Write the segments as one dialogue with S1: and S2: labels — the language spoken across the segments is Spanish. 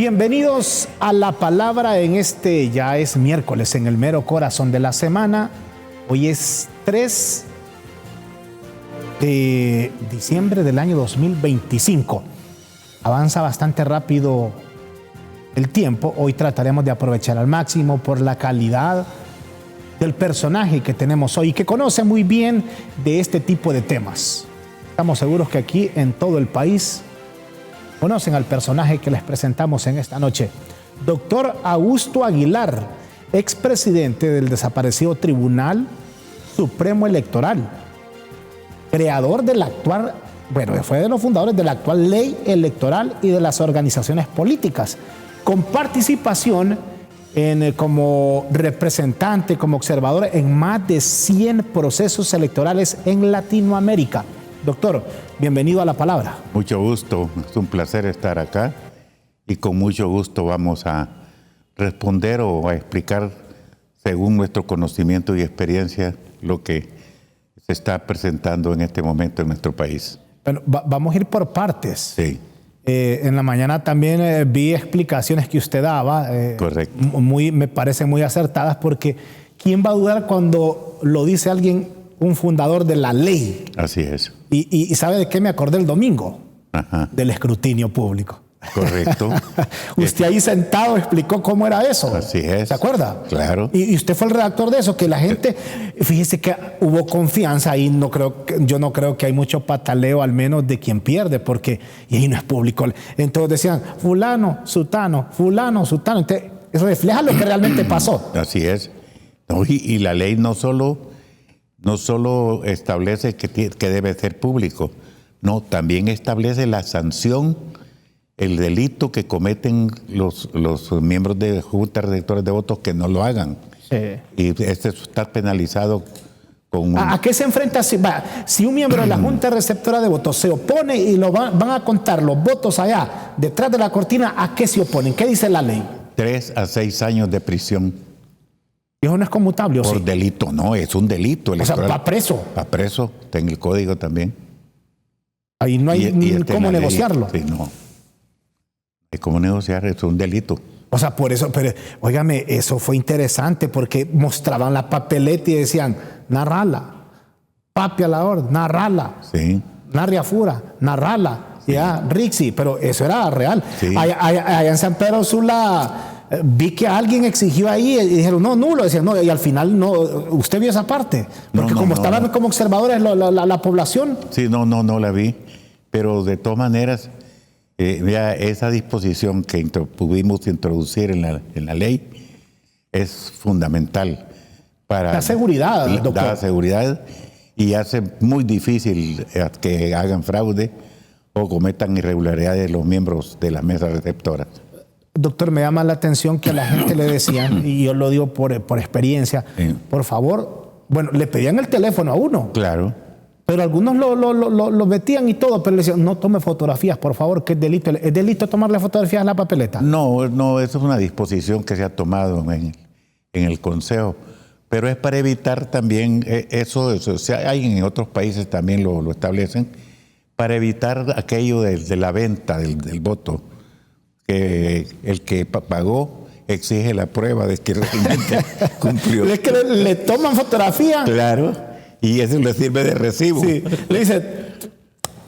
S1: Bienvenidos a La Palabra en ya es miércoles, en el mero corazón de la semana. Hoy es 3 de diciembre del año 2025. Avanza bastante rápido el tiempo. Hoy trataremos de aprovechar al máximo por la calidad del personaje que tenemos hoy, que conoce muy bien de este tipo de temas. Estamos seguros que aquí en todo el país conocen al personaje que les presentamos en esta noche. Doctor Augusto Aguilar, expresidente del desaparecido Tribunal Supremo Electoral, creador del actual, fue de los fundadores de la actual ley electoral y de las organizaciones políticas, con participación como representante, como observador en más de 100 procesos electorales en Latinoamérica. Doctor, bienvenido a La Palabra.
S2: Mucho gusto, es un placer estar acá y con mucho gusto vamos a responder o a explicar según nuestro conocimiento y experiencia lo que se está presentando en este momento en nuestro país.
S1: Bueno, vamos a ir por partes.
S2: Sí.
S1: En la mañana también vi explicaciones que usted daba.
S2: Correcto.
S1: Me parecen muy acertadas, porque ¿quién va a dudar cuando lo dice alguien, un fundador de la ley?
S2: Así es.
S1: ¿Y sabe de qué me acordé el domingo?
S2: Ajá.
S1: Del escrutinio público.
S2: Correcto.
S1: Usted ahí sentado explicó cómo era eso.
S2: Así es.
S1: ¿Se acuerda?
S2: Claro.
S1: Y usted fue el redactor de eso, que la gente, fíjese que hubo confianza ahí. Yo no creo que hay mucho pataleo, al menos de quien pierde, porque y ahí no es público. Entonces decían, fulano, sutano, fulano, sutano. Entonces, eso refleja lo que realmente pasó.
S2: Así es. No, y la ley no solo establece que debe ser público, no, también establece la sanción, el delito que cometen los miembros de juntas receptoras de votos que no lo hagan.
S1: Sí.
S2: Y este está penalizado con...
S1: ¿A qué se enfrenta si un miembro de la junta receptora de votos se opone y van a contar los votos allá, detrás de la cortina? ¿A qué se oponen? ¿Qué dice la ley?
S2: 3 a 6 años de prisión.
S1: ¿Y eso no es conmutable?
S2: Por delito, no, es un delito electoral.
S1: O sea, va preso.
S2: Va preso, está en el código también.
S1: Ahí no hay cómo negociarlo.
S2: Sí, no. Hay cómo negociar, es un delito.
S1: O sea, por eso, pero óigame, eso fue interesante, porque mostraban la papeleta y decían, narrala, papi a la orden, narrala,
S2: Sí.
S1: narria fura, narrala,
S2: Sí.
S1: ya, Rixi, pero eso era real.
S2: Sí.
S1: Allá en San Pedro Sula vi que alguien exigió ahí y dijeron, no, nulo, decían, no, y al final no, usted vio esa parte, porque estaban como observadores la población.
S2: Sí, no la vi, pero de todas maneras, ya esa disposición que pudimos introducir en la ley es fundamental para...
S1: La seguridad, doctor.
S2: Da seguridad y hace muy difícil que hagan fraude o cometan irregularidades los miembros de la mesa receptora.
S1: Doctor, me llama la atención que a la gente le decían, y yo lo digo por experiencia,
S2: Sí.
S1: por favor, le pedían el teléfono a uno.
S2: Claro.
S1: Pero algunos lo metían y todo, pero le decían, no tome fotografías, por favor, que es delito. ¿Es delito tomarle fotografías a la papeleta?
S2: No, eso es una disposición que se ha tomado en el Consejo, pero es para evitar también eso, o sea, hay en otros países también lo establecen, para evitar aquello de la venta del voto, que el que pagó exige la prueba de que realmente cumplió.
S1: Es que le toman fotografía.
S2: Claro, y eso le sirve de recibo.
S1: Sí,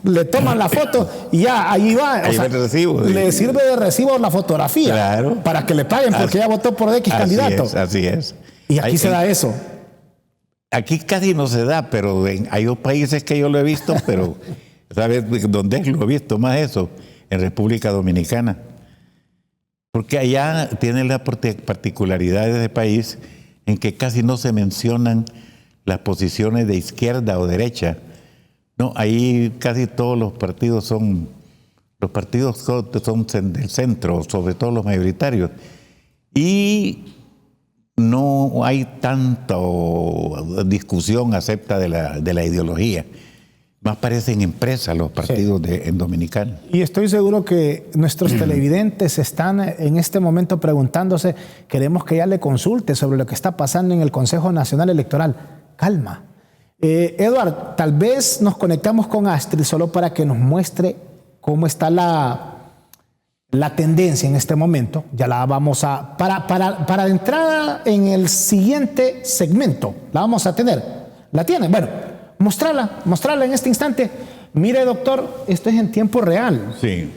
S1: le toman la foto y ya, ahí va.
S2: Ahí va el recibo.
S1: Le sirve de recibo la fotografía.
S2: Claro.
S1: Para que le paguen, porque ya votó por X candidato.
S2: Así es.
S1: Y aquí se da eso.
S2: Aquí casi no se da, pero hay países que yo lo he visto, pero ¿sabes dónde lo he visto más eso? En República Dominicana. Porque allá tiene la particularidad de ese país en que casi no se mencionan las posiciones de izquierda o derecha. No, ahí casi todos los partidos son del centro, sobre todo los mayoritarios. Y no hay tanta discusión acerca de la ideología. Más parecen empresas los partidos en Dominicana.
S1: Y estoy seguro que nuestros televidentes están en este momento preguntándose, queremos que ya le consulte sobre lo que está pasando en el Consejo Nacional Electoral. Calma. Eduard, tal vez nos conectamos con Astrid solo para que nos muestre cómo está la tendencia en este momento, ya la vamos a, para de entrada en el siguiente segmento, la vamos a tener. ¿La tienen? Bueno, mostrarla en este instante. Mire, doctor, esto es en tiempo real.
S2: Sí.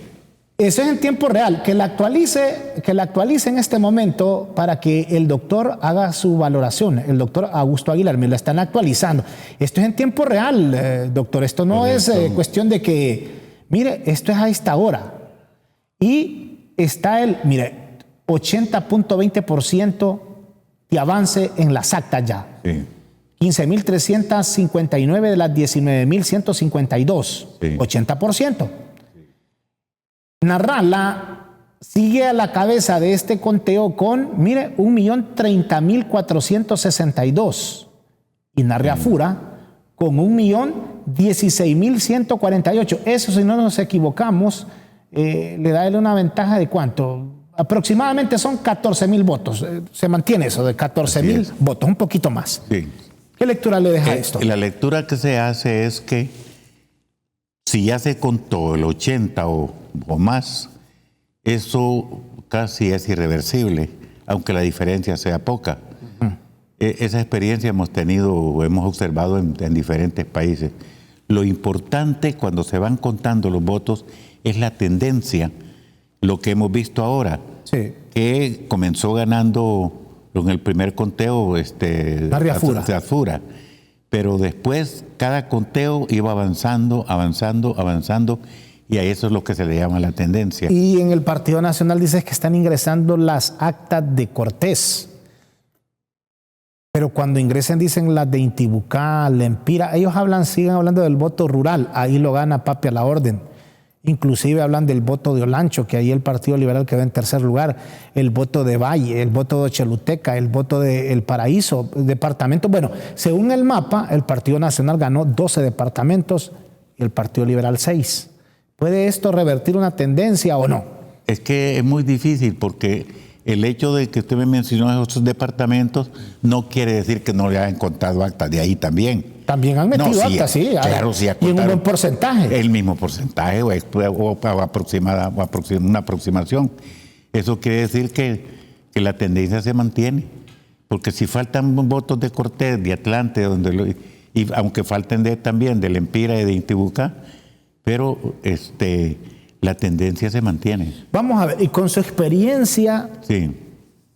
S1: Eso es en tiempo real. Que la actualice en este momento para que el doctor haga su valoración. El doctor Augusto Aguilar me la están actualizando. Esto es en tiempo real, doctor. Esto no es cuestión de que, mire, esto es a esta hora. Y está mire, 80.20% de avance en las actas ya.
S2: Sí.
S1: 15.359 de las 19.152. Sí. 80%. Narrala sigue a la cabeza de este conteo con, mire, 1.030.462. Y Narriafura con 1.016.148. Eso, si no nos equivocamos, le da una ventaja de ¿cuánto? Aproximadamente son 14.000 votos. Se mantiene eso de 14.000 votos, un poquito más.
S2: Sí.
S1: ¿Qué lectura le deja esto?
S2: La lectura que se hace es que si ya se contó el 80 o más, eso casi es irreversible, aunque la diferencia sea poca. Esa experiencia hemos observado en diferentes países. Lo importante cuando se van contando los votos es la tendencia, lo que hemos visto ahora, sí, que comenzó ganando en el primer conteo Narriafura, pero después cada conteo iba avanzando, y a eso es lo que se le llama la tendencia.
S1: Y en el Partido Nacional dices que están ingresando las actas de Cortés, pero cuando ingresen dicen las de Intibucá, Lempira, ellos siguen hablando del voto rural, ahí lo gana Papi a la Orden. Inclusive hablan del voto de Olancho, que ahí el Partido Liberal quedó en tercer lugar, el voto de Valle, el voto de Choluteca, el voto de El Paraíso, departamentos. Bueno, según el mapa, el Partido Nacional ganó 12 departamentos y el Partido Liberal 6. ¿Puede esto revertir una tendencia o no?
S2: Es que es muy difícil porque el hecho de que usted me mencionó esos departamentos no quiere decir que no le hayan contado actas de ahí también.
S1: También han metido actas, sí.
S2: Claro, sí.
S1: Y en un buen porcentaje.
S2: El mismo porcentaje o una aproximación. Eso quiere decir que la tendencia se mantiene. Porque si faltan votos de Cortés, de Atlante, y aunque falten también de Lempira y de Intibucá, pero la tendencia se mantiene.
S1: Vamos a ver, y con su experiencia,
S2: sí,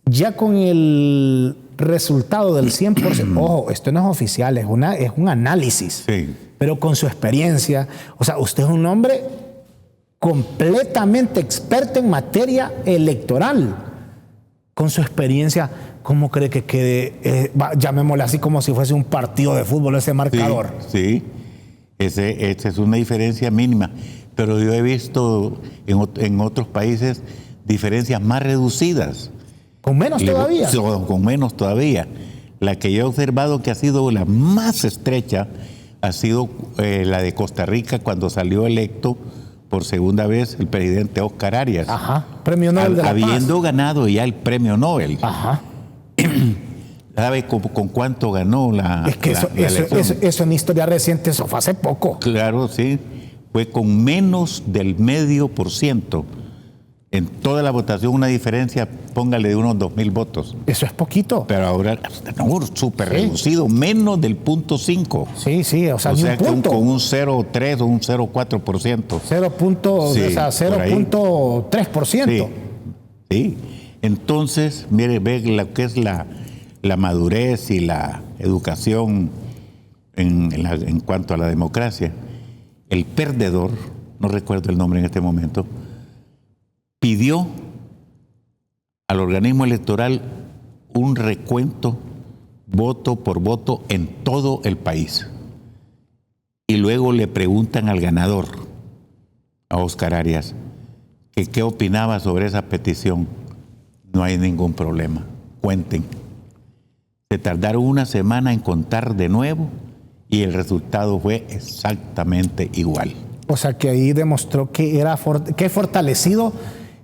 S1: ya con el resultado del 100%, ojo, esto no es oficial, es un análisis,
S2: sí,
S1: pero con su experiencia, o sea, usted es un hombre completamente experto en materia electoral. Con su experiencia, ¿cómo cree que quede, llamémosle así como si fuese un partido de fútbol ese marcador?
S2: Sí, esa es una diferencia mínima, pero yo he visto en otros países diferencias más reducidas.
S1: ¿Con menos todavía?
S2: Con menos todavía. La que yo he observado que ha sido la más estrecha ha sido la de Costa Rica cuando salió electo por segunda vez el presidente Oscar Arias.
S1: Ajá, premio Nobel de la Paz.
S2: Habiendo ganado ya el premio Nobel.
S1: Ajá.
S2: ¿Sabe con cuánto ganó la
S1: Es que eso en historia reciente, eso fue hace poco.
S2: Claro, sí. Fue con menos del 0.5%. En toda la votación una diferencia, póngale de unos 2,000 votos.
S1: Eso es poquito.
S2: Pero ahora, no, súper reducido, menos del 0.5.
S1: Sí, o sea, ni un punto.
S2: Con un 0.3 o un 0.4%.
S1: 0.3%.
S2: Sí. Entonces, mire, ve lo que es la madurez y la educación en cuanto a la democracia. El perdedor, no recuerdo el nombre en este momento, pidió al organismo electoral un recuento voto por voto en todo el país. Y luego le preguntan al ganador, a Oscar Arias, que qué opinaba sobre esa petición. No hay ningún problema, cuenten. Se tardaron una semana en contar de nuevo y el resultado fue exactamente igual.
S1: O sea que ahí demostró que que fortalecido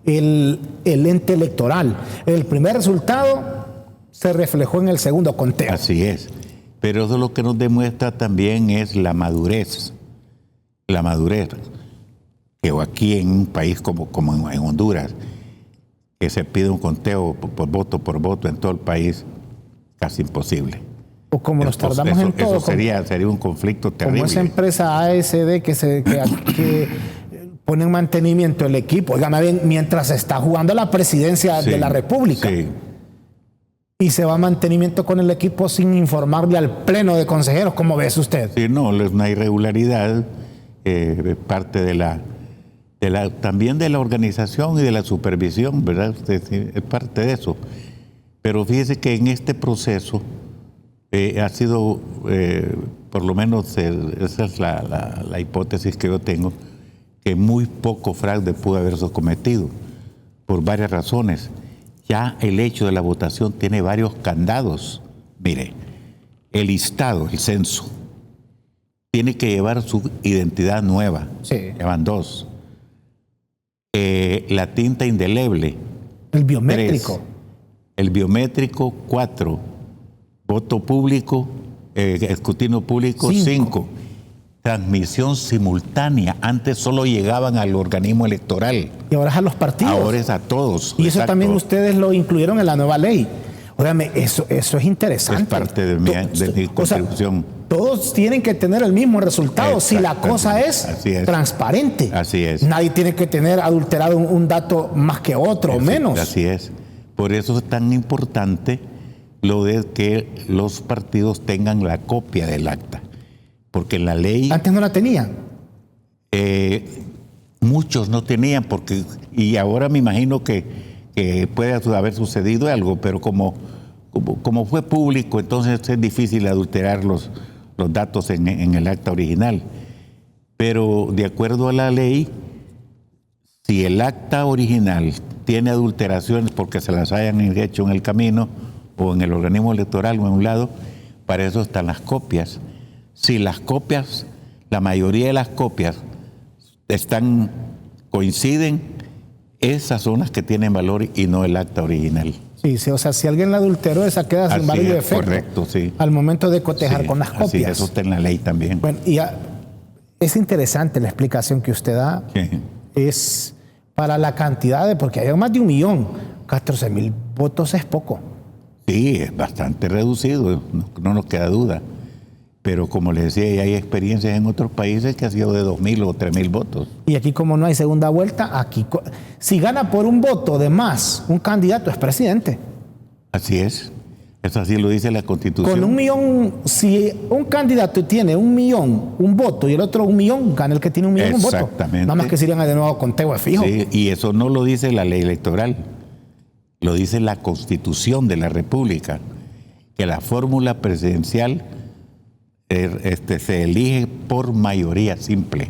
S1: el ente electoral. El primer resultado se reflejó en el segundo conteo.
S2: Así es. Pero eso lo que nos demuestra también es la madurez. La madurez. que aquí en un país como en Honduras, que se pide un conteo por voto en todo el país, casi imposible.
S1: O como nos tardamos en todo.
S2: Eso sería un conflicto terrible.
S1: Como esa empresa ASD que pone en mantenimiento el equipo. Oigan, bien, mientras está jugando la presidencia de la República.
S2: Sí.
S1: Y se va a mantenimiento con el equipo sin informarle al pleno de consejeros. ¿Cómo ves usted?
S2: Sí, no, es una irregularidad, parte también de la organización y de la supervisión, ¿verdad? Es parte de eso. Pero fíjese que en este proceso ha sido, por lo menos esa es la hipótesis que yo tengo, que muy poco fraude pudo haberse cometido, por varias razones. Ya el hecho de la votación tiene varios candados. Mire, el listado, el censo, tiene que llevar su identidad nueva.
S1: Sí.
S2: Llevan 2. La tinta indeleble.
S1: El biométrico.
S2: 3. El biométrico, 4. Voto público, escrutinio público, 5. Transmisión simultánea. Antes solo llegaban al organismo electoral.
S1: Y ahora es a los partidos.
S2: Ahora es a todos.
S1: Y eso también ustedes lo incluyeron en la nueva ley. Óigame, eso es interesante.
S2: Es parte de mi contribución.
S1: Todos tienen que tener el mismo resultado si la cosa es transparente.
S2: Así es.
S1: Nadie tiene que tener adulterado un dato más que otro o menos.
S2: Así es. Por eso es tan importante lo de que los partidos tengan la copia del acta. Porque en la ley...
S1: Antes no la tenían.
S2: Muchos no tenían, y ahora me imagino que puede haber sucedido algo, pero como fue público, entonces es difícil adulterar los datos en el acta original. Pero de acuerdo a la ley, si el acta original tiene adulteraciones porque se las hayan hecho en el camino o en el organismo electoral o en un lado, para eso están las copias. Si las copias, la mayoría de las copias coinciden, esas son las que tienen valor y no el acta original.
S1: Sí, o sea, si alguien la adulteró, esa queda sin válido efecto.
S2: Correcto, sí.
S1: Al momento de cotejar con las copias.
S2: Sí, eso está en la ley también.
S1: Bueno, y es interesante la explicación que usted da.
S2: Sí.
S1: Es para la cantidad porque hay más de 1.014.000 votos, es poco.
S2: Sí, es bastante reducido, no nos queda duda. Pero como les decía, hay experiencias en otros países que ha sido de 2.000 o 3.000 votos.
S1: Y aquí, como no hay segunda vuelta, aquí si gana por un voto de más un candidato es presidente.
S2: Así es. Eso así lo dice la Constitución.
S1: Con 1.000.000, si un candidato tiene 1.000.000 un voto y el otro 1.000.000, gana el que tiene 1.000.000 un voto.
S2: Exactamente.
S1: Nada más que serían de nuevo conteo de fijo.
S2: Sí, y eso no lo dice la ley electoral, lo dice la Constitución de la República, que la fórmula presidencial se elige por mayoría simple.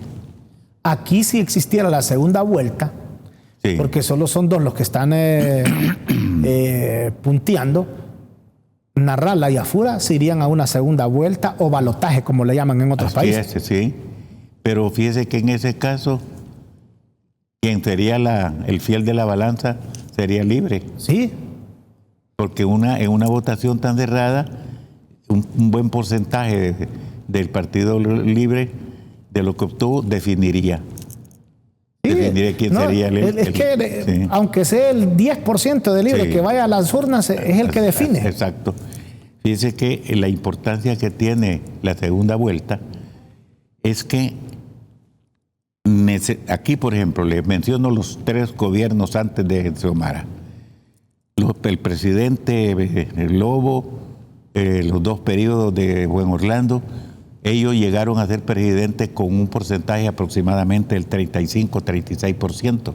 S1: Aquí si existiera la segunda vuelta, sí, porque solo son 2 los que están punteando, Narrala y Afura se irían a una segunda vuelta o balotaje, como le llaman en otros países.
S2: Sí, pero fíjese que en ese caso, quien sería el fiel de la balanza sería libre.
S1: Sí.
S2: Porque en una votación tan cerrada, un buen porcentaje del Partido Libre de lo que obtuvo definiría.
S1: Sí,
S2: definiría quién sería
S1: el aunque sea el 10% de Libre que vaya a las urnas, es el que define.
S2: Exacto. Fíjese que la importancia que tiene la segunda vuelta es que aquí, por ejemplo, le menciono los 3 gobiernos antes de Xiomara. El presidente Lobo, los 2 periodos de Buen Orlando, ellos llegaron a ser presidentes con un porcentaje aproximadamente del 35-36%.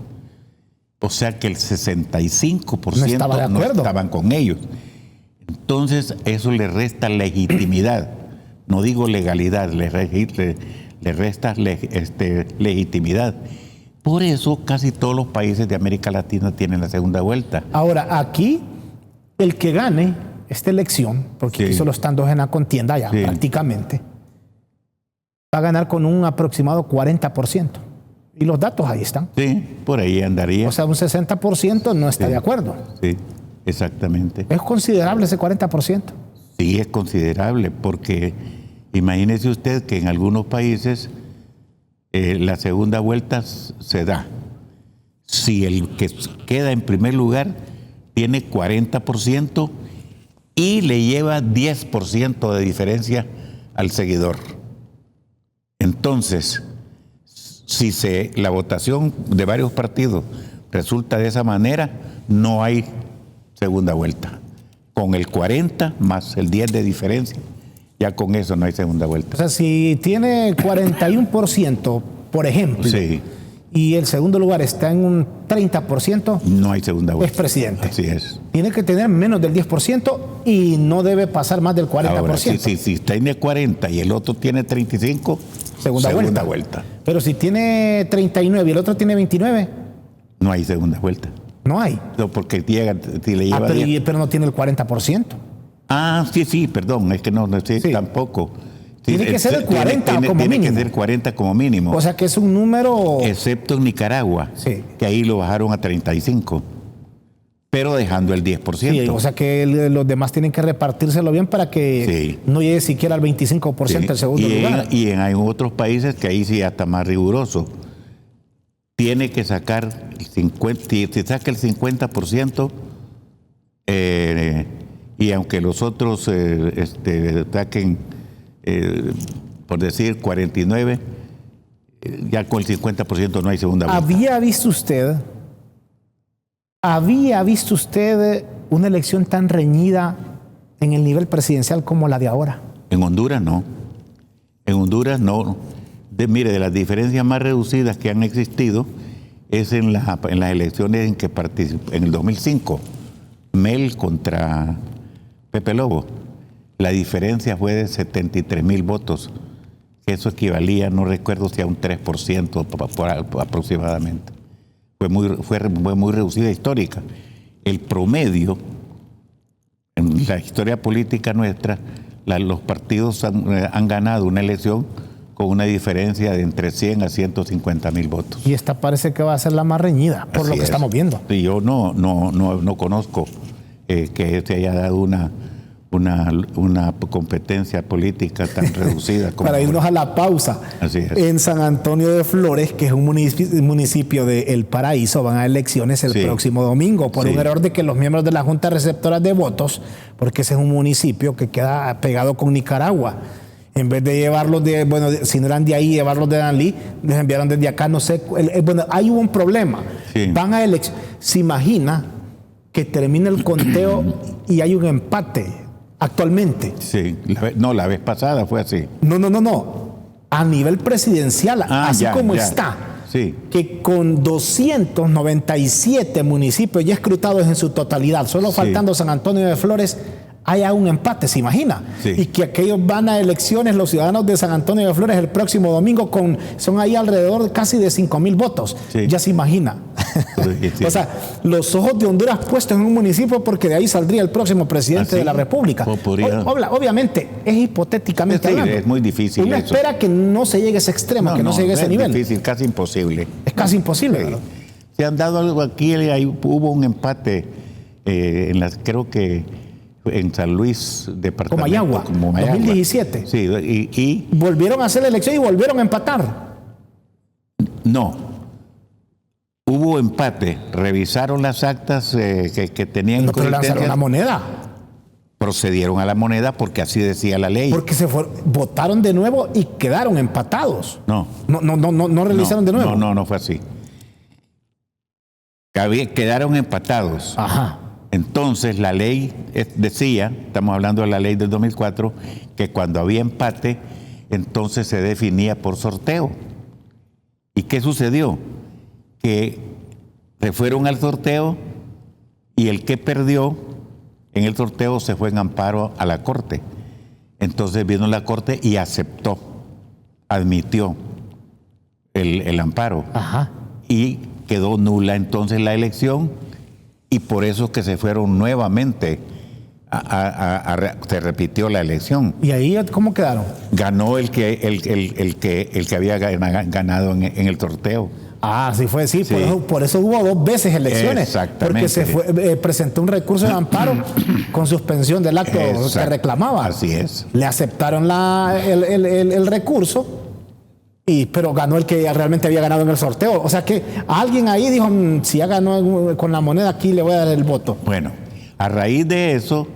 S2: O sea que el 65% no estaban con ellos. Entonces eso le resta legitimidad, no digo legalidad, le resta legitimidad. Por eso casi todos los países de América Latina tienen la segunda vuelta.
S1: Ahora, aquí el que gane esta elección, porque aquí solo están 2 en la contienda ya prácticamente, va a ganar con un aproximado 40%. Y los datos ahí están.
S2: Sí, por ahí andaría.
S1: O sea, un 60% no está de acuerdo.
S2: Sí, exactamente.
S1: ¿Es considerable ese 40%?
S2: Sí, es considerable, porque imagínese usted que en algunos países la segunda vuelta se da si el que queda en primer lugar tiene 40% y le lleva 10% de diferencia al seguidor. Entonces, si la votación de varios partidos resulta de esa manera, no hay segunda vuelta. Con el 40 más el 10 de diferencia, ya con eso no hay segunda vuelta.
S1: O sea, si tiene 41%, por ejemplo,
S2: sí,
S1: y el segundo lugar está en un 30%,
S2: no hay segunda vuelta.
S1: Es presidente.
S2: Así es.
S1: Tiene que tener menos del 10% y no debe pasar más del 40%.
S2: Ahora, si tiene 40 y el otro tiene 35, segunda vuelta.
S1: Pero si tiene 39 y el otro tiene 29,
S2: no hay segunda vuelta.
S1: No hay.
S2: No, porque si le lleva 10.
S1: Pero no tiene el 40%.
S2: Sí, perdón, es que no sí. Tampoco.
S1: Tiene que ser el 40 como mínimo.
S2: Tiene que ser 40 como mínimo.
S1: O sea que es un número...
S2: Excepto en Nicaragua, que ahí lo bajaron a 35, pero dejando el 10%.
S1: Sí, o sea que los demás tienen que repartírselo bien para que no llegue siquiera al 25% el segundo lugar.
S2: Y hay otros países que ahí sí ya está más riguroso. Tiene que sacar el 50%, si saca el 50%, y aunque los otros saquen, por decir 49, ya con el 50% no hay segunda vuelta. ¿Había visto usted una elección tan reñida en el nivel presidencial como la de ahora? En Honduras no. En Honduras no. Mire, de las diferencias más reducidas que han existido es en las elecciones en que participó en el 2005, Mel contra Pepe Lobo. La diferencia fue de 73,000 votos. Eso equivalía, no recuerdo si a un 3% aproximadamente. Fue muy reducida histórica. El promedio, en la historia política nuestra, los partidos han ganado una elección con una diferencia de entre 100 a 150,000 votos.
S1: Y esta parece que va a ser la más reñida, por lo que estamos viendo.
S2: Y yo no conozco que se haya dado una competencia política tan reducida como
S1: para irnos a la pausa.
S2: Así es.
S1: En San Antonio de Flores, que es un municipio de El Paraíso, van a elecciones el próximo domingo por un error de que los miembros de la Junta Receptora de Votos, porque ese es un municipio que queda pegado con Nicaragua, en vez de llevarlos si no eran de ahí, llevarlos de Danlí, les enviaron desde acá, no sé. Ahí hubo un problema. Sí. Van a elecciones. Se imagina que termine el conteo y hay un empate actualmente.
S2: Sí, la vez pasada fue así.
S1: No. A nivel presidencial, está. Sí. Que con 297 municipios ya escrutados en su totalidad, solo faltando San Antonio de Flores, haya un empate, ¿se imagina? Sí. Y que aquellos van a elecciones, los ciudadanos de San Antonio de Flores, el próximo domingo, son ahí alrededor casi de 5,000 votos. Sí. Ya se imagina. Sí. O sea, los ojos de Honduras puestos en un municipio porque de ahí saldría el próximo presidente de la República. Obviamente, es hipotéticamente hablando.
S2: Es muy difícil.
S1: Uno espera que no se llegue a ese extremo, que no se llegue a ese nivel.
S2: Es difícil, casi imposible.
S1: Es casi imposible.
S2: Sí. Se han dado algo aquí, hubo un empate creo que en San Luis, departamento
S1: como Mayagua, 2017.
S2: Sí, y
S1: volvieron a hacer la elección y volvieron a empatar.
S2: No. Hubo empate. Revisaron las actas que tenían.
S1: Pero lanzaron la moneda.
S2: Procedieron a la moneda porque así decía la ley.
S1: Porque votaron de nuevo y quedaron empatados. No realizaron de nuevo.
S2: No fue así. Quedaron empatados.
S1: Ajá.
S2: Entonces la ley decía, estamos hablando de la ley del 2004, que cuando había empate, entonces se definía por sorteo. ¿Y qué sucedió? Que se fueron al sorteo y el que perdió en el sorteo se fue en amparo a la Corte. Entonces vino la Corte y admitió el amparo. Ajá. Y quedó nula entonces la elección. Y por eso que se fueron nuevamente, se repitió la elección.
S1: ¿Y ahí cómo quedaron?
S2: Ganó el que había ganado en el sorteo.
S1: Sí fue, sí. Por eso hubo 2 veces elecciones.
S2: Exactamente.
S1: Porque presentó un recurso de amparo con suspensión del acto que reclamaba.
S2: Así es.
S1: Le aceptaron el recurso Pero ganó el que realmente había ganado en el sorteo. O sea que alguien ahí dijo, si ya ganó con la moneda, aquí le voy a dar el voto.
S2: Bueno, a raíz de eso,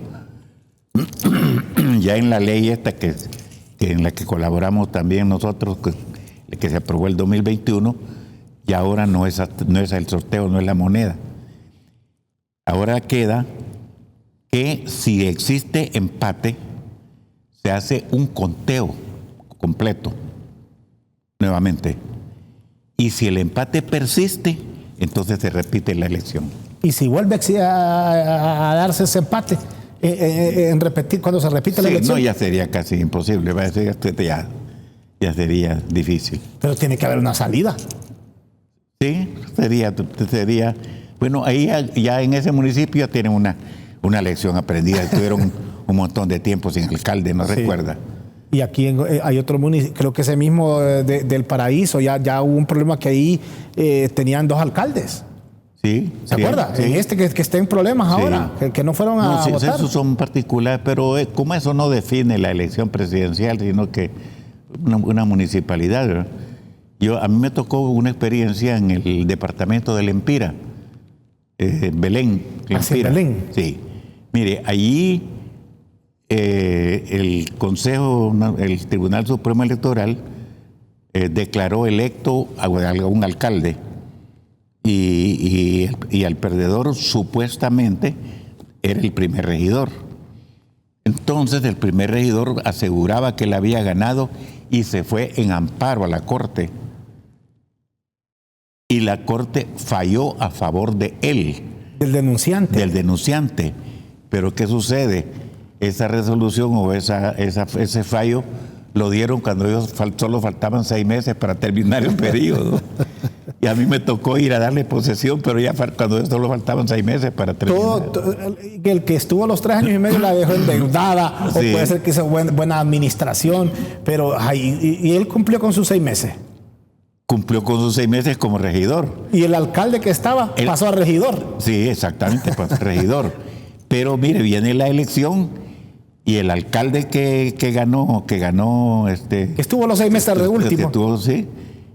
S2: ya en la ley esta en la que colaboramos también nosotros, que se aprobó el 2021, y ahora no es el sorteo, no es la moneda. Ahora queda que si existe empate, se hace un conteo completo nuevamente. Y si el empate persiste, entonces se repite la elección.
S1: Y si vuelve a darse ese empate, cuando se repite la elección.
S2: No, ya sería casi imposible. Va a decir, ya sería difícil.
S1: Pero tiene que haber una salida.
S2: Sí, sería. Bueno, ahí ya en ese municipio ya tienen una lección aprendida. Tuvieron un montón de tiempo sin alcalde, ¿no recuerda?
S1: Y aquí hay otro municipio, creo que ese mismo del Paraíso, ya hubo un problema que ahí tenían 2 alcaldes.
S2: Sí.
S1: ¿Se acuerda?
S2: Sí.
S1: Que esté en problemas ahora, que no fueron a votar.
S2: Esos son particulares, pero como eso no define la elección presidencial, sino que una municipalidad, ¿verdad? A mí me tocó una experiencia en el departamento del Empira, Belén.
S1: ¿Así, Belén?
S2: Sí. Mire, allí el Tribunal Supremo Electoral declaró electo a un alcalde y al perdedor supuestamente era el primer regidor. Entonces el primer regidor aseguraba que él había ganado y se fue en amparo a la Corte. Y la Corte falló a favor de él.
S1: Del denunciante.
S2: Del denunciante. Pero ¿qué sucede? Esa resolución o ese fallo lo dieron cuando ellos solo faltaban 6 meses para terminar el periodo. Y a mí me tocó ir a darle posesión, pero ya cuando solo faltaban 6 meses para terminar.
S1: El que estuvo los 3 años y medio la dejó endeudada, o puede ser que hizo buena administración, pero y él cumplió con sus 6 meses.
S2: Cumplió con sus 6 meses como regidor.
S1: Y el alcalde que estaba pasó a regidor.
S2: Sí, exactamente, pasó a regidor. Pero mire, viene la elección y el alcalde que ganó. Que
S1: estuvo los 6 meses de último.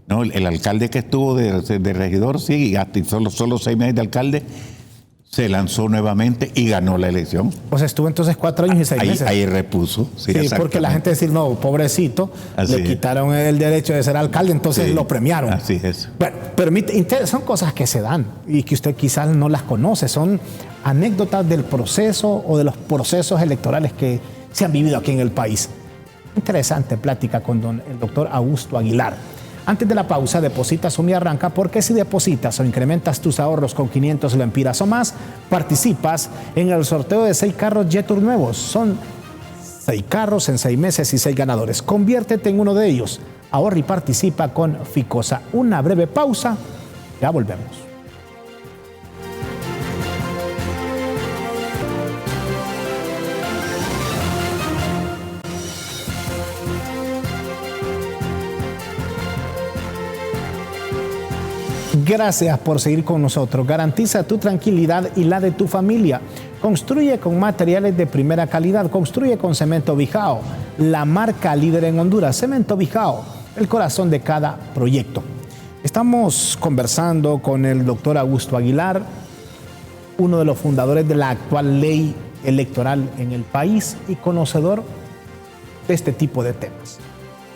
S2: No, el alcalde que estuvo de regidor, sí, y hasta solo 6 meses de alcalde, se lanzó nuevamente y ganó la elección.
S1: O sea, estuvo entonces 4 años y 6 meses.
S2: Ahí repuso.
S1: Sí, porque la gente decía, no, pobrecito, le quitaron el derecho de ser alcalde, entonces lo premiaron.
S2: Así es.
S1: Bueno, son cosas que se dan y que usted quizás no las conoce, son anécdotas del proceso o de los procesos electorales que se han vivido aquí en el país. Interesante plática con el doctor Augusto Aguilar. Antes de la pausa, deposita Sumi Arranca, porque si depositas o incrementas tus ahorros con 500 lempiras o más, participas en el sorteo de 6 carros Jetour nuevos. Son 6 carros en 6 meses y 6 ganadores. Conviértete en uno de ellos. Ahorra y participa con Ficosa. Una breve pausa, ya volvemos. Gracias por seguir con nosotros. Garantiza tu tranquilidad y la de tu familia. Construye con materiales de primera calidad. Construye con Cemento Bijao, la marca líder en Honduras. Cemento Bijao, el corazón de cada proyecto. Estamos conversando con el doctor Augusto Aguilar, uno de los fundadores de la actual ley electoral en el país y conocedor de este tipo de temas.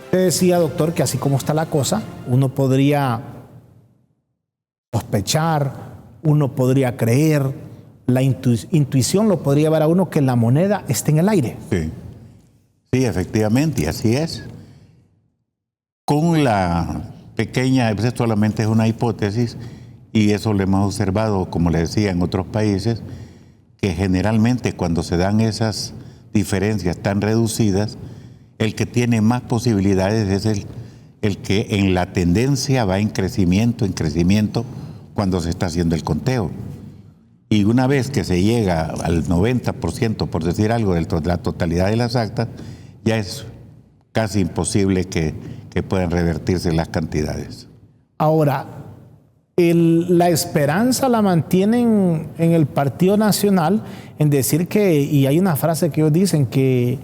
S1: Usted decía, doctor, que así como está la cosa, uno podría sospechar, uno podría creer, la intuición lo podría llevar a uno que la moneda esté en el aire.
S2: Sí, efectivamente, y así es. Con la pequeña, esto solamente es una hipótesis, y eso lo hemos observado, como le decía, en otros países, que generalmente cuando se dan esas diferencias tan reducidas, el que tiene más posibilidades es el que en la tendencia va en crecimiento cuando se está haciendo el conteo. Y una vez que se llega al 90%, por decir algo, de la totalidad de las actas, ya es casi imposible que puedan revertirse las cantidades.
S1: Ahora, la esperanza la mantienen en el Partido Nacional en decir que, y hay una frase que ellos dicen que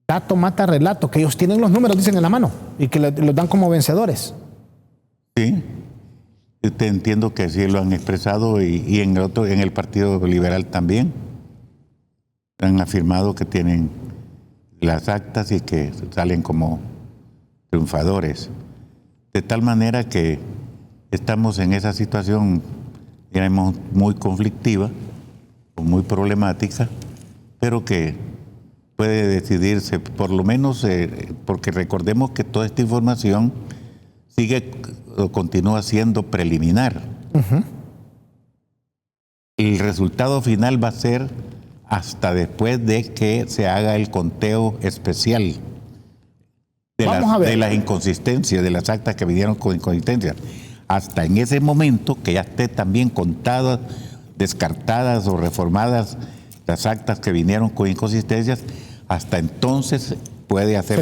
S1: dato mata relato, que ellos tienen los números, dicen, en la mano, y que los dan como vencedores.
S2: Sí, yo te entiendo que sí lo han expresado y en el Partido Liberal también. Han afirmado que tienen las actas y que salen como triunfadores. De tal manera que estamos en esa situación, digamos, muy conflictiva, muy problemática, pero que puede decidirse, por lo menos, porque recordemos que toda esta información sigue o continúa siendo preliminar.
S1: Uh-huh.
S2: El resultado final va a ser hasta después de que se haga el conteo especial de las inconsistencias, de las actas que vinieron con inconsistencias. Hasta en ese momento que ya esté también contadas, descartadas o reformadas las actas que vinieron con inconsistencias, hasta entonces puede hacer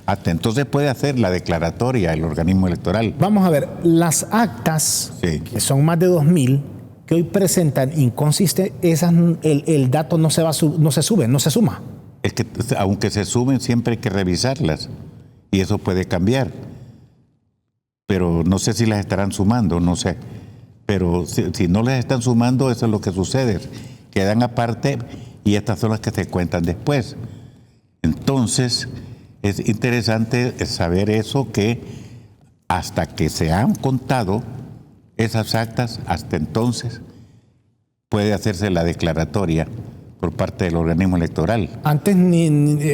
S2: hasta entonces puede hacer la declaratoria el organismo electoral.
S1: Vamos a ver, las actas, sí, que son más de 2000, que hoy presentan inconsistencias, el dato no se sube, no se suma.
S2: Es que aunque se sumen, siempre hay que revisarlas y eso puede cambiar. Pero no sé si las estarán sumando, no sé. Pero si no las están sumando, eso es lo que sucede. Quedan aparte y estas son las que se cuentan después. Entonces, es interesante saber eso, que hasta que se han contado esas actas, hasta entonces puede hacerse la declaratoria por parte del organismo electoral.
S1: Antes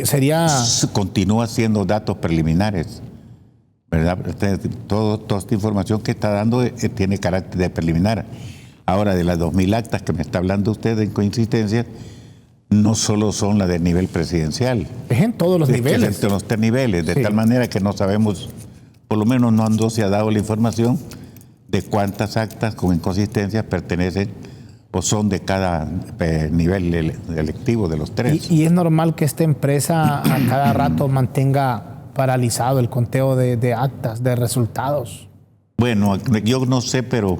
S1: sería...
S2: Continúa siendo datos preliminares, ¿verdad? Toda esta información que está dando tiene carácter de preliminar. Ahora, de las 2000 actas que me está hablando usted de inconsistencias, no solo son las del nivel presidencial.
S1: Es en todos los niveles.
S2: Es en los 3 niveles, de tal manera que no sabemos, por lo menos no se ha dado la información de cuántas actas con inconsistencias pertenecen o son de cada nivel electivo de los 3.
S1: Y es normal que esta empresa a cada rato mantenga paralizado el conteo de actas, de resultados.
S2: Bueno, yo no sé, pero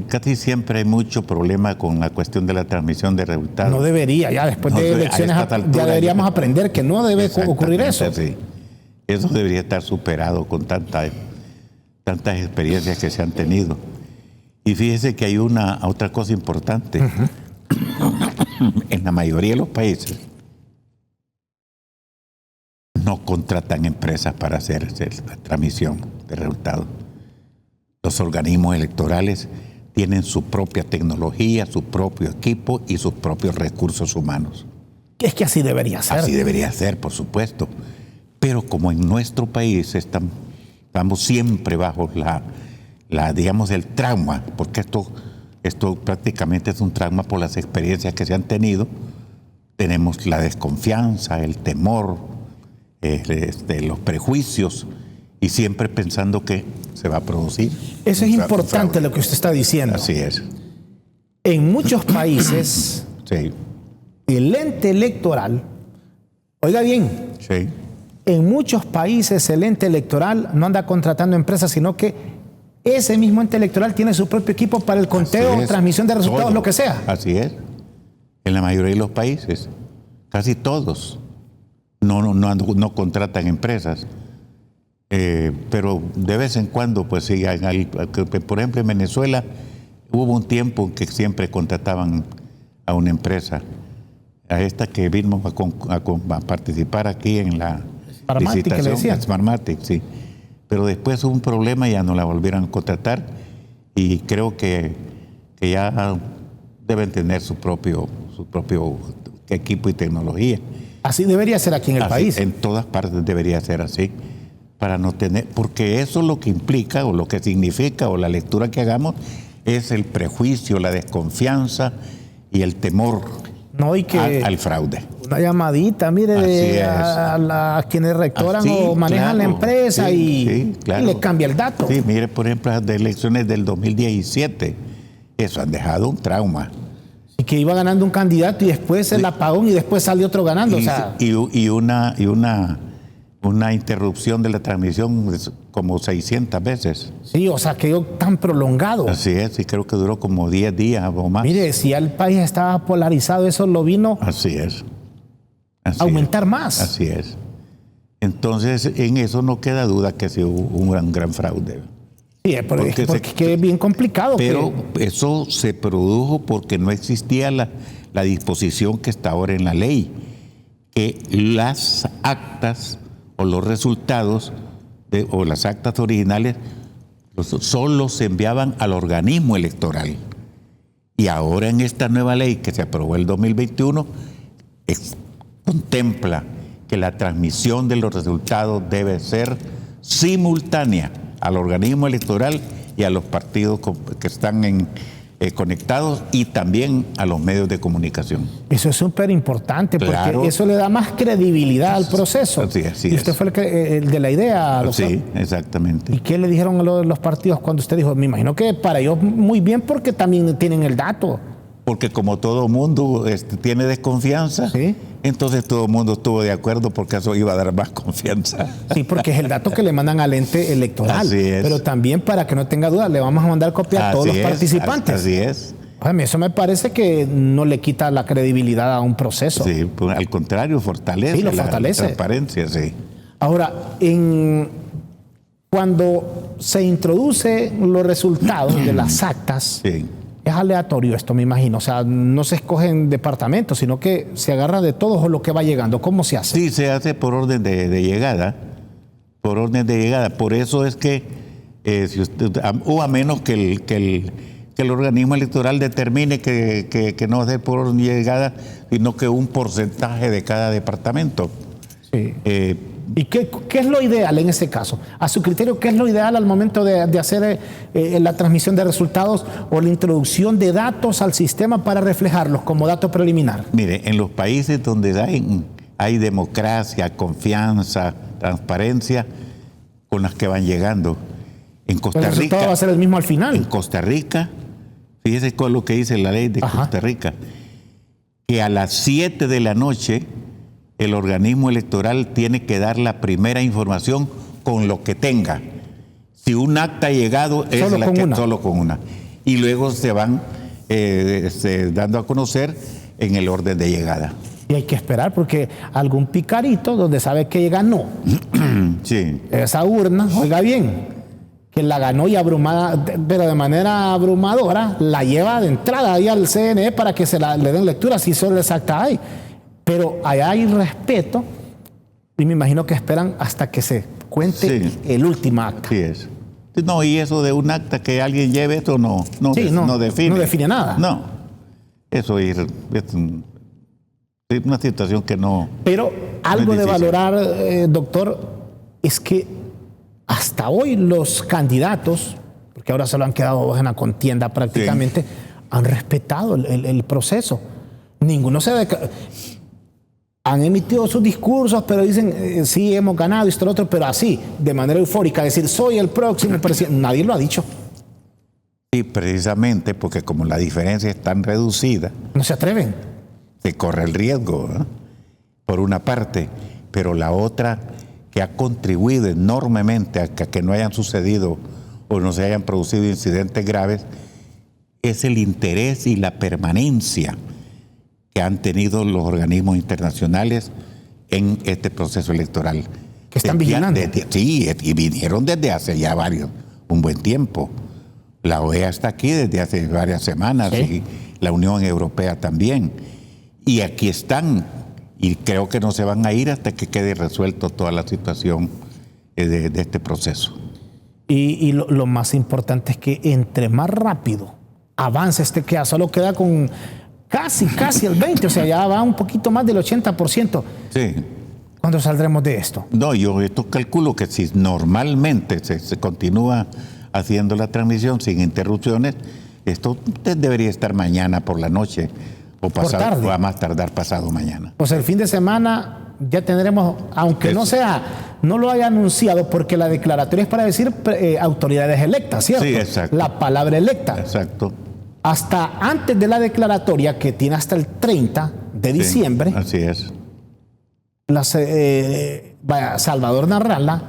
S2: casi siempre hay mucho problema con la cuestión de la transmisión de resultados.
S1: No debería, ya después de elecciones ya deberíamos aprender que no debe ocurrir eso.
S2: Sí. Eso debería estar superado con tantas experiencias que se han tenido. Y fíjese que hay otra cosa importante. Uh-huh. En la mayoría de los países no contratan empresas para hacer la transmisión de resultados. Los organismos electorales tienen su propia tecnología, su propio equipo y sus propios recursos humanos.
S1: Es que así debería ser.
S2: Así debería ser, por supuesto. Pero como en nuestro país estamos siempre bajo digamos, el trauma, porque esto prácticamente es un trauma por las experiencias que se han tenido. Tenemos la desconfianza, el temor, los prejuicios, y siempre pensando que se va a producir.
S1: Eso es importante lo que usted está diciendo.
S2: Así es.
S1: En muchos países,
S2: sí,
S1: el ente electoral, oiga bien,
S2: sí,
S1: en muchos países el ente electoral no anda contratando empresas, sino que ese mismo ente electoral tiene su propio equipo para el conteo, transmisión de resultados, todo, lo que sea.
S2: Así es. En la mayoría de los países, casi todos, no contratan empresas. Pero de vez en cuando, pues sí, por ejemplo en Venezuela hubo un tiempo en que siempre contrataban a una empresa, a esta que vimos a participar aquí en la licitación, Smartmatic, sí. Pero después hubo un problema y ya no la volvieron a contratar, y creo que ya deben tener su propio equipo y tecnología.
S1: Así debería ser aquí en el país.
S2: En todas partes debería ser así. Para no tener, porque eso lo que implica o lo que significa o la lectura que hagamos es el prejuicio, la desconfianza y el temor al fraude.
S1: Una llamadita, mire, a quienes rectoran o manejan la empresa y le cambia el dato.
S2: Sí, mire, por ejemplo, las elecciones del 2017, eso han dejado un trauma.
S1: Y que iba ganando un candidato y después el apagón y después salió otro ganando.
S2: Y una interrupción de la transmisión como 600 veces.
S1: Sí, o sea, quedó tan prolongado.
S2: Así es, y creo que duró como 10 días o más.
S1: Mire, si ya el país estaba polarizado, eso lo vino.
S2: Así es.
S1: aumentar más.
S2: Así es. Entonces, en eso no queda duda que ha sido un gran fraude.
S1: Sí, porque es bien complicado.
S2: Pero eso se produjo porque no existía la disposición que está ahora en la ley, que las actas o los resultados o las actas originales solo se enviaban al organismo electoral. Y ahora en esta nueva ley que se aprobó el 2021, contempla que la transmisión de los resultados debe ser simultánea al organismo electoral y a los partidos que están conectados y también a los medios de comunicación.
S1: Eso es súper importante
S2: Claro.
S1: porque eso le da más credibilidad al proceso.
S2: Así
S1: y usted fue el de la idea, doctor.
S2: Sí, exactamente.
S1: ¿Y qué le dijeron a los partidos cuando usted dijo? Me imagino que para ellos muy bien porque también tienen el dato.
S2: Porque como todo mundo tiene desconfianza,
S1: ¿Sí?
S2: entonces todo el mundo estuvo de acuerdo porque eso iba a dar más confianza.
S1: Sí, porque es el dato que le mandan al ente electoral.
S2: Así es.
S1: Pero también, para que no tenga duda, le vamos a mandar copia a todos los participantes.
S2: Así es.
S1: Eso me parece que no le quita la credibilidad a un proceso.
S2: Sí, pues, al contrario, fortalece,
S1: Sí, lo fortalece.
S2: la transparencia, sí.
S1: Ahora, cuando se introducen los resultados de las actas,
S2: Sí.
S1: es aleatorio esto, me imagino. O sea, no se escogen departamentos, sino que se agarra de todos o lo que va llegando. ¿Cómo se hace?
S2: Sí, se hace por orden de llegada. Por orden de llegada. Por eso es que, si usted, o a menos que el organismo electoral determine que no va a ser por orden de llegada, sino que un porcentaje de cada departamento.
S1: Sí. ¿Y qué es lo ideal en ese caso? A su criterio, ¿qué es lo ideal al momento de hacer la transmisión de resultados o la introducción de datos al sistema para reflejarlos como dato preliminar?
S2: Mire, en los países donde hay democracia, confianza, transparencia, con las que van llegando. En Costa
S1: El resultado
S2: Rica,
S1: va a ser el mismo al final.
S2: En Costa Rica, fíjese con lo que dice la ley de Costa Rica, que a las 7 de la noche el organismo electoral tiene que dar la primera información con lo que tenga. Si un acta ha llegado, es solo con una. Y luego se van dando a conocer en el orden de llegada.
S1: Y hay que esperar porque algún picarito donde sabe que ganó,
S2: Sí.
S1: esa urna, oiga bien, que la ganó y abrumada, pero de manera abrumadora, la lleva de entrada ahí al CNE para que le den lectura si solo esa acta hay. Pero allá hay respeto y me imagino que esperan hasta que se cuente el último acta.
S2: Sí es. No, y eso de un acta que alguien lleve, eso no define.
S1: No define nada.
S2: No, eso es una situación que no.
S1: Pero algo de valorar, doctor, es que hasta hoy los candidatos, porque ahora se lo han quedado en la contienda prácticamente, han respetado el proceso. Ninguno han emitido sus discursos, pero dicen, sí, hemos ganado, esto, lo otro, pero así, de manera eufórica, decir, soy el próximo presidente. Nadie lo ha dicho.
S2: Sí, precisamente porque como la diferencia es tan reducida.
S1: No se atreven.
S2: Se corre el riesgo, ¿no? Por una parte, pero la otra que ha contribuido enormemente a que no hayan sucedido o no se hayan producido incidentes graves es el interés y la permanencia que han tenido los organismos internacionales en este proceso electoral.
S1: Que están vigilando.
S2: Sí, y vinieron desde hace ya un buen tiempo. La OEA está aquí desde hace varias semanas y la Unión Europea también. Y aquí están, y creo que no se van a ir hasta que quede resuelto toda la situación de este proceso.
S1: Y lo más importante es que entre más rápido avance que solo queda con casi el 20%, o sea, ya va un poquito más del 80%.
S2: Sí.
S1: ¿Cuándo saldremos de esto?
S2: No, yo esto calculo que si normalmente se continúa haciendo la transmisión sin interrupciones, esto debería estar mañana por la noche o pasado, o a más tardar pasado mañana.
S1: Pues el fin de semana ya tendremos, aunque no lo haya anunciado, porque la declaratoria es para decir autoridades electas, ¿cierto?
S2: Sí, exacto.
S1: La palabra electa.
S2: Exacto.
S1: Hasta antes de la declaratoria, que tiene hasta el 30 de diciembre.
S2: Así es.
S1: Salvador Narrala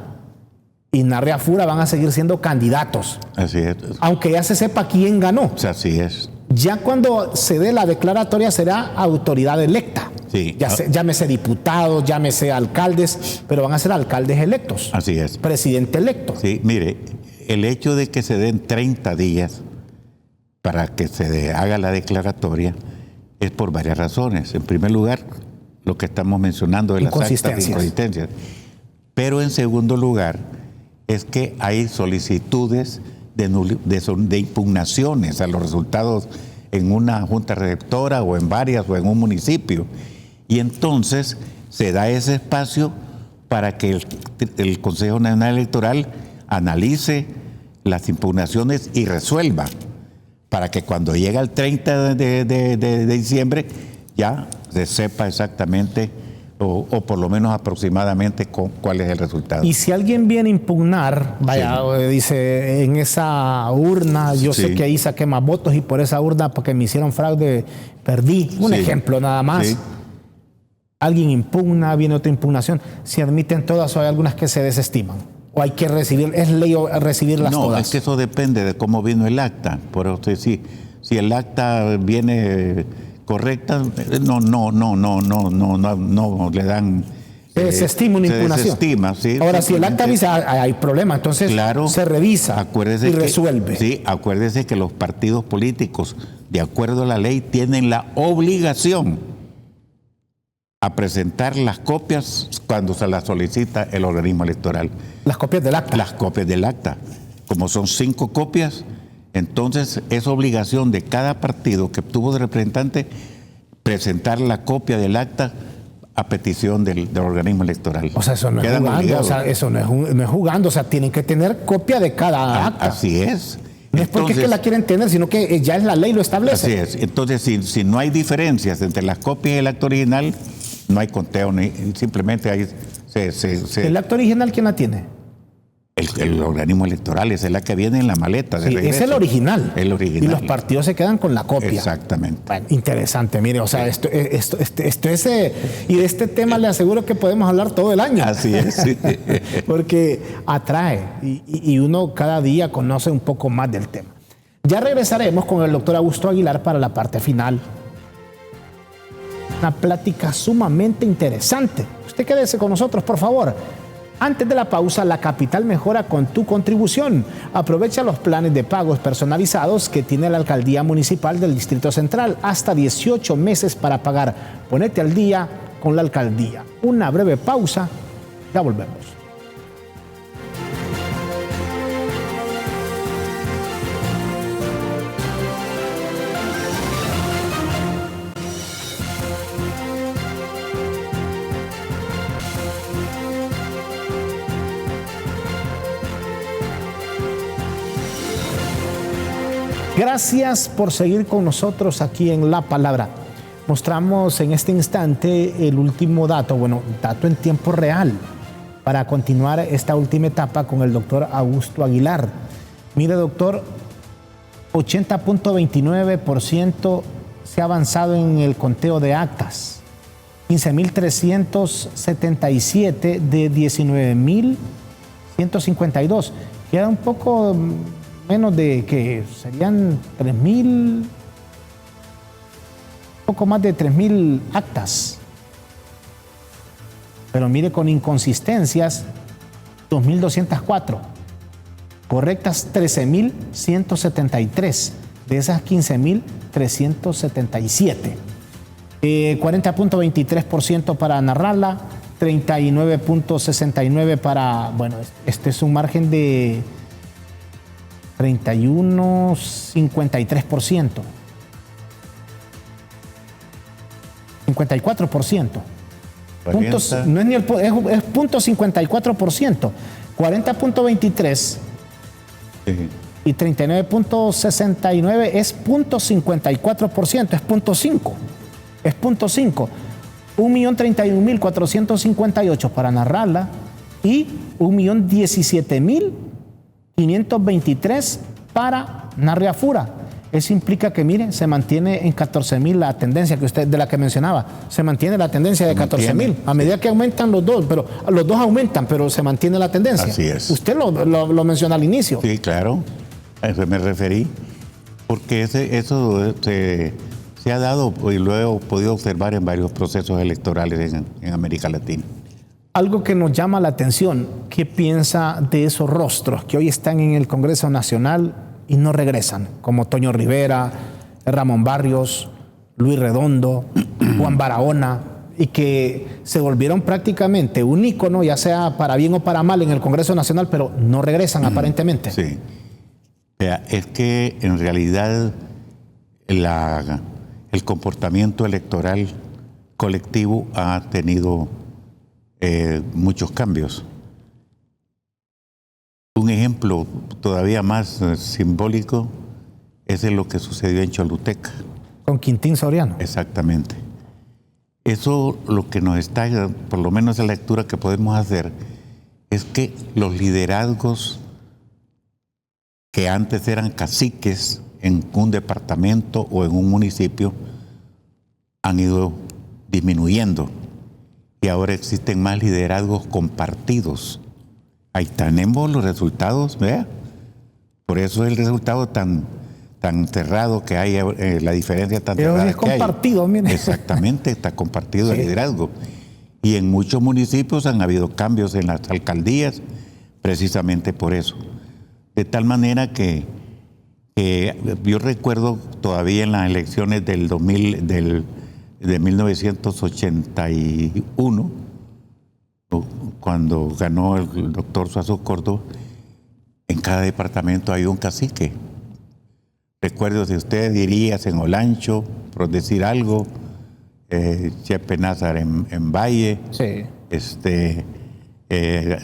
S1: y Narrea Fura van a seguir siendo candidatos.
S2: Así es.
S1: Aunque ya se sepa quién ganó.
S2: Así es.
S1: Ya cuando se dé la declaratoria será autoridad electa.
S2: Sí.
S1: Llámese diputados, llámese alcaldes, pero van a ser alcaldes electos.
S2: Así es.
S1: Presidente electo.
S2: Sí, mire, el hecho de que se den 30 días para que se haga la declaratoria es por varias razones. En primer lugar, lo que estamos mencionando de las actas de inconsistencias. Pero en segundo lugar, es que hay solicitudes de impugnaciones a los resultados en una junta receptora o en varias o en un municipio. Y entonces se da ese espacio para que el Consejo Nacional Electoral analice las impugnaciones y resuelva, para que cuando llegue el 30 de diciembre ya se sepa exactamente o por lo menos aproximadamente cuál es el resultado.
S1: Y si alguien viene a impugnar, vaya, sí, dice, en esa urna, yo sé que ahí saqué más votos y por esa urna, porque me hicieron fraude, perdí. Un ejemplo nada más. Sí. Alguien impugna, viene otra impugnación. Si admiten todas o hay algunas que se desestiman. O hay que recibir, es ley recibirlas todas.
S2: No, es que eso depende de cómo vino el acta. Por eso si el acta viene correcta, no le dan.
S1: Se desestima una impugnación.
S2: Desestima, sí.
S1: Ahora, si el acta dice hay problema, entonces claro, se revisa y resuelve.
S2: Sí, acuérdese que los partidos políticos, de acuerdo a la ley, tienen la obligación a presentar las copias cuando se las solicita el organismo electoral.
S1: Las copias del acta.
S2: Las copias del acta. Como son 5 copias, entonces es obligación de cada partido que obtuvo de representante presentar la copia del acta a petición del organismo electoral.
S1: O sea, eso no es jugando. O sea, eso no es jugando. O sea, tienen que tener copia de cada acta.
S2: Así es.
S1: No es porque es que la quieren tener, sino que ya es la ley, lo establece.
S2: Así es. Entonces, si no hay diferencias entre las copias y el acta original, no hay conteo, simplemente ahí
S1: ¿El acta original quién la tiene?
S2: El organismo electoral, esa es la que viene en la maleta de regreso.
S1: Es el original.
S2: El original.
S1: Y los partidos se quedan con la copia.
S2: Exactamente.
S1: Bueno, interesante, mire, o sea, esto es... y de este tema le aseguro que podemos hablar todo el año.
S2: Así es. Sí.
S1: Porque atrae y uno cada día conoce un poco más del tema. Ya regresaremos con el doctor Augusto Aguilar para la parte final. Una plática sumamente interesante. Usted quédese con nosotros, por favor. Antes de la pausa, la capital mejora con tu contribución. Aprovecha los planes de pagos personalizados que tiene la Alcaldía Municipal del Distrito Central. Hasta 18 meses para pagar. Ponete al día con la Alcaldía. Una breve pausa. Ya volvemos. Gracias por seguir con nosotros aquí en La Palabra. Mostramos en este instante el último dato, dato en tiempo real, para continuar esta última etapa con el doctor Augusto Aguilar. Mire, doctor, 80.29% se ha avanzado en el conteo de actas. 15.377 de 19.152. Queda un poco menos de que serían 3.000, poco más de 3.000 actas. Pero mire, con inconsistencias, 2.204. Correctas, 13.173. De esas 15.377. 40.23% para narrarla, 39.69% para, este es un margen de 31.53%. 54%. Puntos, no es ni es 0.54%. 40.23% y 39.69% es 0.54%, es 0.5%. Es 0.5. 1.031.458 para narrarla y 1.017.523 para Narriafura. Eso implica que, mire, se mantiene en 14.000 la tendencia que usted, de la que mencionaba. Se mantiene la tendencia de 14.000. A medida que aumentan los dos, pero los dos aumentan, pero se mantiene la tendencia.
S2: Así es.
S1: Usted lo mencionó al inicio.
S2: Sí, claro. A eso me referí. Porque eso se Se ha dado y lo he podido observar en varios procesos electorales en América Latina.
S1: Algo que nos llama la atención, ¿qué piensa de esos rostros que hoy están en el Congreso Nacional y no regresan? Como Toño Rivera, Ramón Barrios, Luis Redondo, Juan Barahona, y que se volvieron prácticamente un ícono, ya sea para bien o para mal, en el Congreso Nacional, pero no regresan aparentemente.
S2: Sí. Es que en realidad el comportamiento electoral colectivo ha tenido muchos cambios. Un ejemplo todavía más simbólico es lo que sucedió en Choluteca.
S1: Con Quintín Soriano.
S2: Exactamente. Eso lo que nos está, por lo menos la lectura que podemos hacer, es que los liderazgos que antes eran caciques en un departamento o en un municipio han ido disminuyendo y ahora existen más liderazgos compartidos. Ahí tenemos los resultados, ¿vea? Por eso es el resultado tan cerrado que hay, la diferencia tan cerrada
S1: es compartido, mire.
S2: Exactamente, está compartido el liderazgo. Y en muchos municipios han habido cambios en las alcaldías precisamente por eso. De tal manera que yo recuerdo todavía en las elecciones de 1981, cuando ganó el doctor Suazo Córdoba, en cada departamento hay un cacique. Recuerdo, si usted diría en Olancho, por decir algo, Chepe Nazar en Valle,
S1: sí.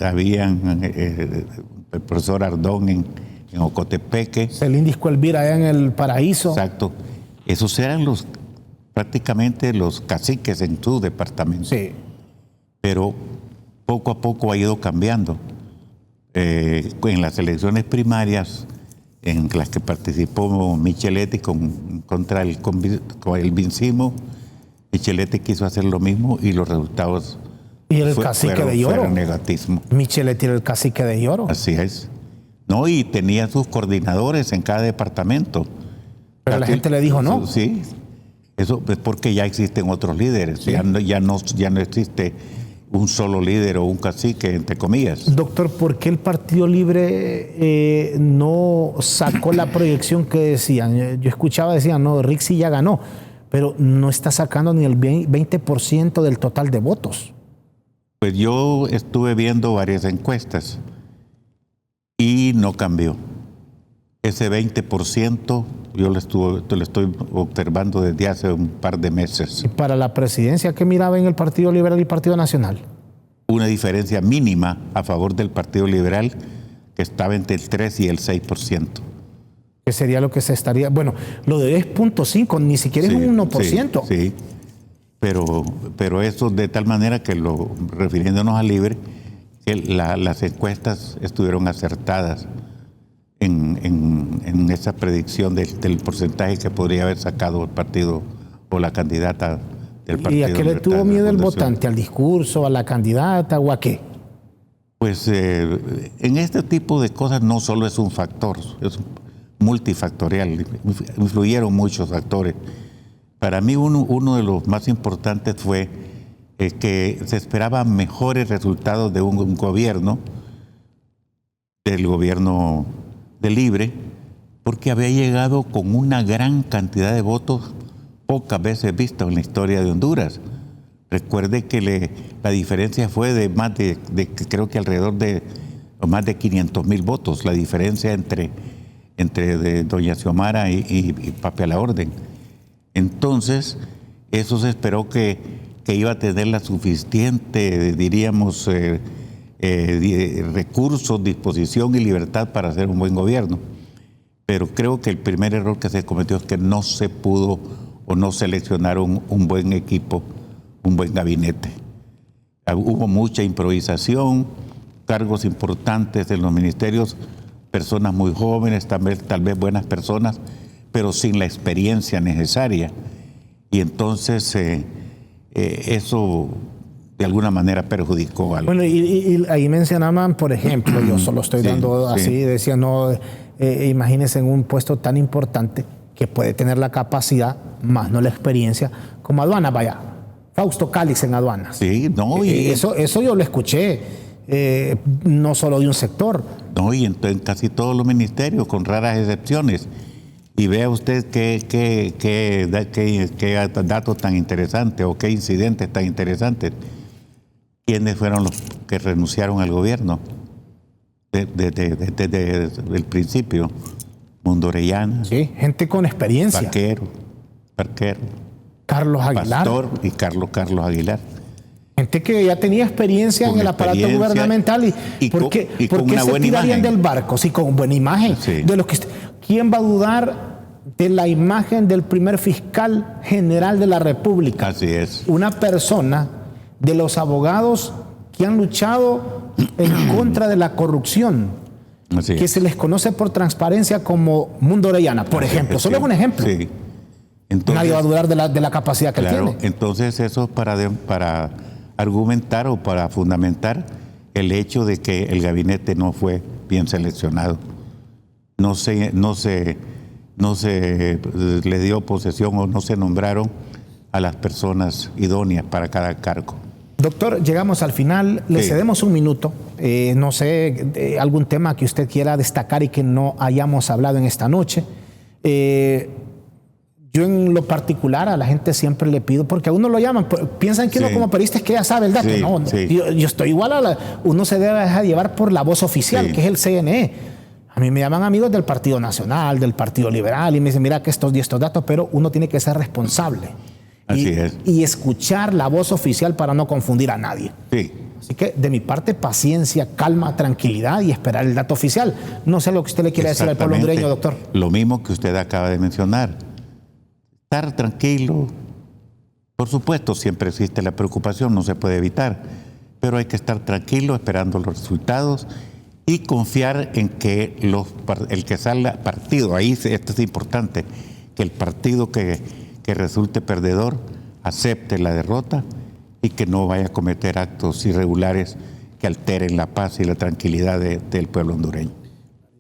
S2: Habían el profesor Ardón en Ocotepeque.
S1: Celín Disco Elvira allá en el Paraíso.
S2: Exacto. Esos eran prácticamente los caciques en su departamento.
S1: Sí.
S2: Pero poco a poco ha ido cambiando. En las elecciones primarias en las que participó Micheletti contra el Vincimo, Micheletti quiso hacer lo mismo y los resultados fueron negativos.
S1: Micheletti era el cacique de Lloro.
S2: Así es. No, y tenía sus coordinadores en cada departamento.
S1: Pero la gente le dijo no.
S2: Sí, eso es porque ya existen otros líderes. Sí. Ya no existe un solo líder o un cacique, entre comillas.
S1: Doctor, ¿por qué el Partido Libre no sacó la proyección que decían? Yo escuchaba, decían, no, Rixi ya ganó, pero no está sacando ni el 20% del total de votos.
S2: Pues yo estuve viendo varias encuestas y no cambió. Ese 20% yo lo estoy observando desde hace un par de meses.
S1: ¿Y para la presidencia qué miraba en el Partido Liberal y Partido Nacional?
S2: Una diferencia mínima a favor del Partido Liberal que estaba entre el 3 y el 6%.
S1: ¿Qué sería lo que se estaría? Bueno, lo de 10.5 ni siquiera es un 1%.
S2: Sí, pero eso de tal manera que refiriéndonos al Libre, que las encuestas estuvieron acertadas en esa predicción del porcentaje que podría haber sacado el partido o la candidata del partido.
S1: ¿Y a qué le tuvo miedo el votante? ¿Al discurso, a la candidata o a qué?
S2: Pues en este tipo de cosas no solo es un factor, es multifactorial, influyeron muchos factores. Para mí uno de los más importantes fue que se esperaban mejores resultados de un gobierno, del gobierno de Libre, porque había llegado con una gran cantidad de votos pocas veces vistos en la historia de Honduras. Recuerde que la diferencia fue de más de creo que alrededor de más de 500,000 votos, la diferencia entre de doña Xiomara y Papi a la Orden. Entonces, eso se esperó que iba a tener la suficiente, diríamos, recursos, disposición y libertad para hacer un buen gobierno. Pero creo que el primer error que se cometió es que no se pudo o no seleccionaron un buen equipo, un buen gabinete. Hubo mucha improvisación, cargos importantes en los ministerios, personas muy jóvenes, tal vez buenas personas, pero sin la experiencia necesaria. Y entonces eso de alguna manera perjudicó algo.
S1: Bueno, y ahí mencionaban, por ejemplo, yo solo estoy dando así, decía, no, imagínense en un puesto tan importante que puede tener la capacidad más no la experiencia como aduana. Vaya, Fausto Cálix en aduanas.
S2: Sí, no, y
S1: Eso yo lo escuché, no solo de un sector.
S2: no, y en casi todos los ministerios, con raras excepciones. Y vea usted qué datos tan interesantes o qué incidentes tan interesantes. ¿Quiénes fueron los que renunciaron al gobierno desde el principio? Mundo Orellana.
S1: Sí, gente con experiencia.
S2: Parquero.
S1: Carlos Aguilar.
S2: Pastor y Carlos Aguilar.
S1: Gente que ya tenía experiencia en el aparato gubernamental. ¿Por qué se tirarían del barco? Sí, con buena imagen.
S2: Sí.
S1: ¿Quién va a dudar de la imagen del primer fiscal general de la República?
S2: Así es.
S1: Una persona de los abogados que han luchado en contra de la corrupción,
S2: Así
S1: que
S2: es.
S1: se les conoce por transparencia como Mundo Orellana, por ejemplo. Solo es un ejemplo.
S2: Sí. Entonces,
S1: nadie va a dudar de la capacidad que él tiene.
S2: Entonces eso es para argumentar o para fundamentar el hecho de que el gabinete no fue bien seleccionado. No se le dio posesión o no se nombraron a las personas idóneas para cada cargo.
S1: Doctor, llegamos al final, le cedemos un minuto. No sé, algún tema que usted quiera destacar y que no hayamos hablado en esta noche. Yo en lo particular a la gente siempre le pido, porque a uno lo llaman, piensan que uno como periodista es que ya sabe el dato. No, yo estoy igual uno se debe dejar llevar por la voz oficial, que es el CNE. A mí me llaman amigos del Partido Nacional, del Partido Liberal, y me dicen, mira que estos datos, pero uno tiene que ser responsable.
S2: Así es.
S1: Y escuchar la voz oficial para no confundir a nadie.
S2: Sí.
S1: Así que de mi parte, paciencia, calma, tranquilidad y esperar el dato oficial. No sé lo que usted le quiere decir al pueblo hondureño, doctor.
S2: Lo mismo que usted acaba de mencionar. Estar tranquilo. Por supuesto, siempre existe la preocupación, no se puede evitar, pero hay que estar tranquilo esperando los resultados y confiar en que el que salga partido, ahí esto es importante, que el partido que resulte perdedor acepte la derrota y que no vaya a cometer actos irregulares que alteren la paz y la tranquilidad del pueblo hondureño.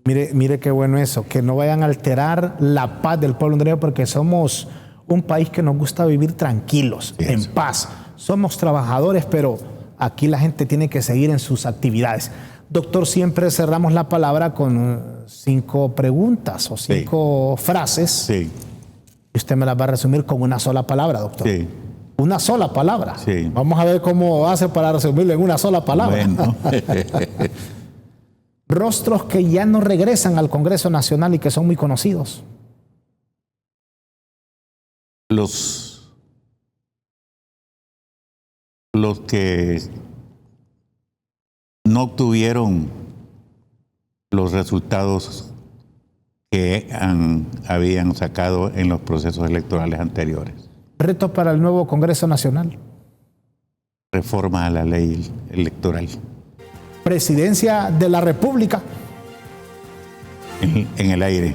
S1: Mire qué bueno eso, que no vayan a alterar la paz del pueblo hondureño, porque somos un país que nos gusta vivir tranquilos, en paz. Somos trabajadores, pero aquí la gente tiene que seguir en sus actividades. Doctor, siempre cerramos la palabra con 5 preguntas o 5 frases.
S2: Sí.
S1: Y usted me las va a resumir con una sola palabra, doctor.
S2: Sí.
S1: Una sola palabra.
S2: Sí.
S1: Vamos a ver cómo hace para resumirlo en una sola palabra.
S2: Bueno.
S1: Rostros que ya no regresan al Congreso Nacional y que son muy conocidos.
S2: Los que no obtuvieron los resultados que habían sacado en los procesos electorales anteriores.
S1: Retos para el nuevo Congreso Nacional.
S2: Reforma a la ley electoral.
S1: Presidencia de la República.
S2: En el aire.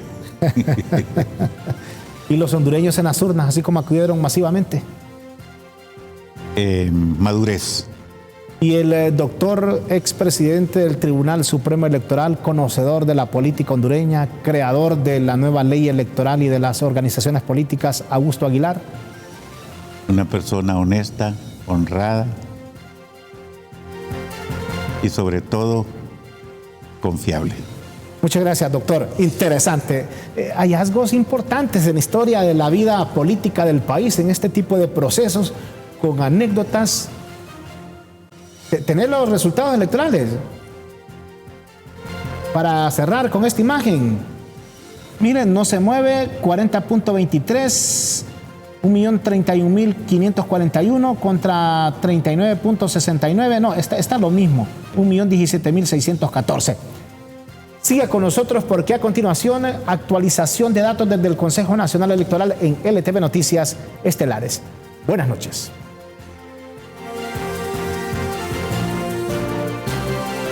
S1: Y los hondureños en las urnas, así como acudieron masivamente.
S2: Madurez.
S1: Y el doctor expresidente del Tribunal Supremo Electoral, conocedor de la política hondureña, creador de la nueva ley electoral y de las organizaciones políticas, Augusto Aguilar.
S2: Una persona honesta, honrada y sobre todo confiable.
S1: Muchas gracias, doctor. Interesante. Hallazgos importantes en la historia de la vida política del país en este tipo de procesos, con anécdotas. Tener los resultados electorales. Para cerrar con esta imagen, miren, no se mueve, 40.23, 1.031.541 contra 39.69, no, está lo mismo, 1.017.614. Sigue con nosotros porque a continuación, actualización de datos desde el Consejo Nacional Electoral en LTV Noticias Estelares. Buenas noches.